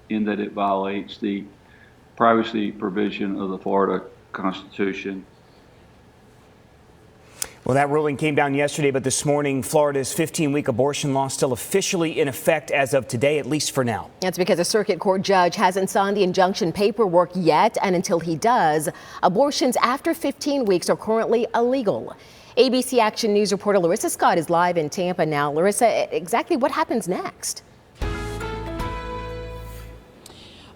in that it violates the privacy provision of the Florida Constitution. Well, that ruling came down yesterday, but this morning, Florida's 15-week abortion law still officially in effect as of today, at least for now. That's because a circuit court judge hasn't signed the injunction paperwork yet, and until he does, abortions after 15 weeks are currently illegal. ABC Action News reporter Larissa Scott is live in Tampa now. Larissa, exactly what happens next?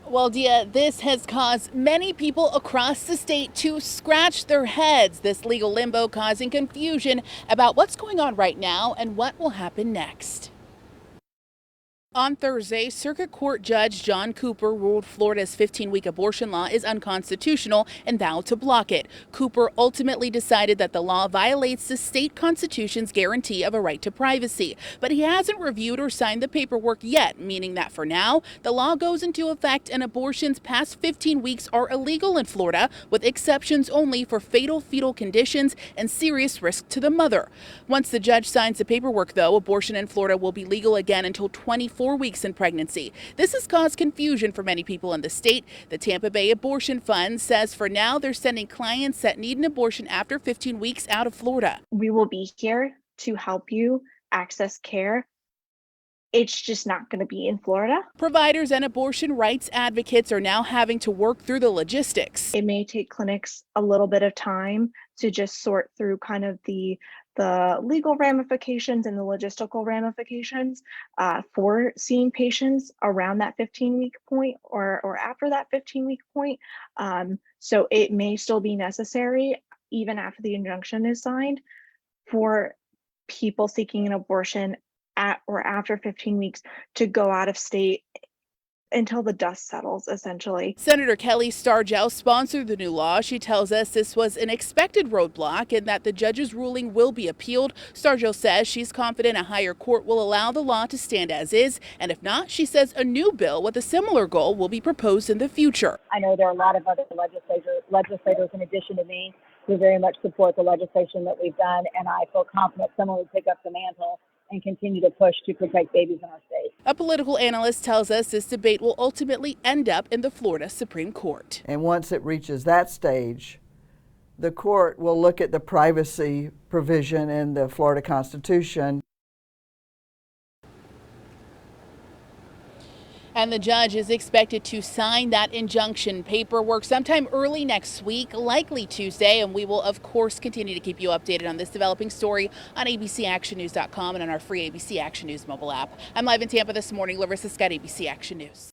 Well, Dia, this has caused many people across the state to scratch their heads. This legal limbo causing confusion about what's going on right now and what will happen next. On Thursday, Circuit Court Judge John Cooper ruled Florida's 15-week abortion law is unconstitutional and vowed to block it. Cooper ultimately decided that the law violates the state constitution's guarantee of a right to privacy, but he hasn't reviewed or signed the paperwork yet, meaning that for now, the law goes into effect and abortions past 15 weeks are illegal in Florida, with exceptions only for fatal fetal conditions and serious risk to the mother. Once the judge signs the paperwork, though, abortion in Florida will be legal again until 24 weeks in pregnancy. This has caused confusion for many people in the state. The Tampa Bay Abortion Fund says for now they're sending clients that need an abortion after 15 weeks out of Florida. We will be here to help you access care. It's just not going to be in Florida. Providers and abortion rights advocates are now having to work through the logistics. It may take clinics a little bit of time to just sort through kind of the legal ramifications and the logistical ramifications for seeing patients around that 15-week point or after that 15-week point. So it may still be necessary, even after the injunction is signed, for people seeking an abortion at or after 15 weeks to go out of state until the dust settles, essentially. Senator Kelly Stargel sponsored the new law. She tells us this was an expected roadblock and that the judge's ruling will be appealed. Stargel says she's confident a higher court will allow the law to stand as is, and if not, she says a new bill with a similar goal will be proposed in the future. I know there are a lot of other legislators in addition to me who very much support the legislation that we've done, and I feel confident someone will pick up the mantle and continue to push to protect babies in our state. A political analyst tells us this debate will ultimately end up in the Florida Supreme Court. And once it reaches that stage, the court will look at the privacy provision in the Florida Constitution. And the judge is expected to sign that injunction paperwork sometime early next week, likely Tuesday. And we will, of course, continue to keep you updated on this developing story on abcactionnews.com and on our free ABC Action News mobile app. I'm live in Tampa this morning. Larissa Scott, ABC Action News.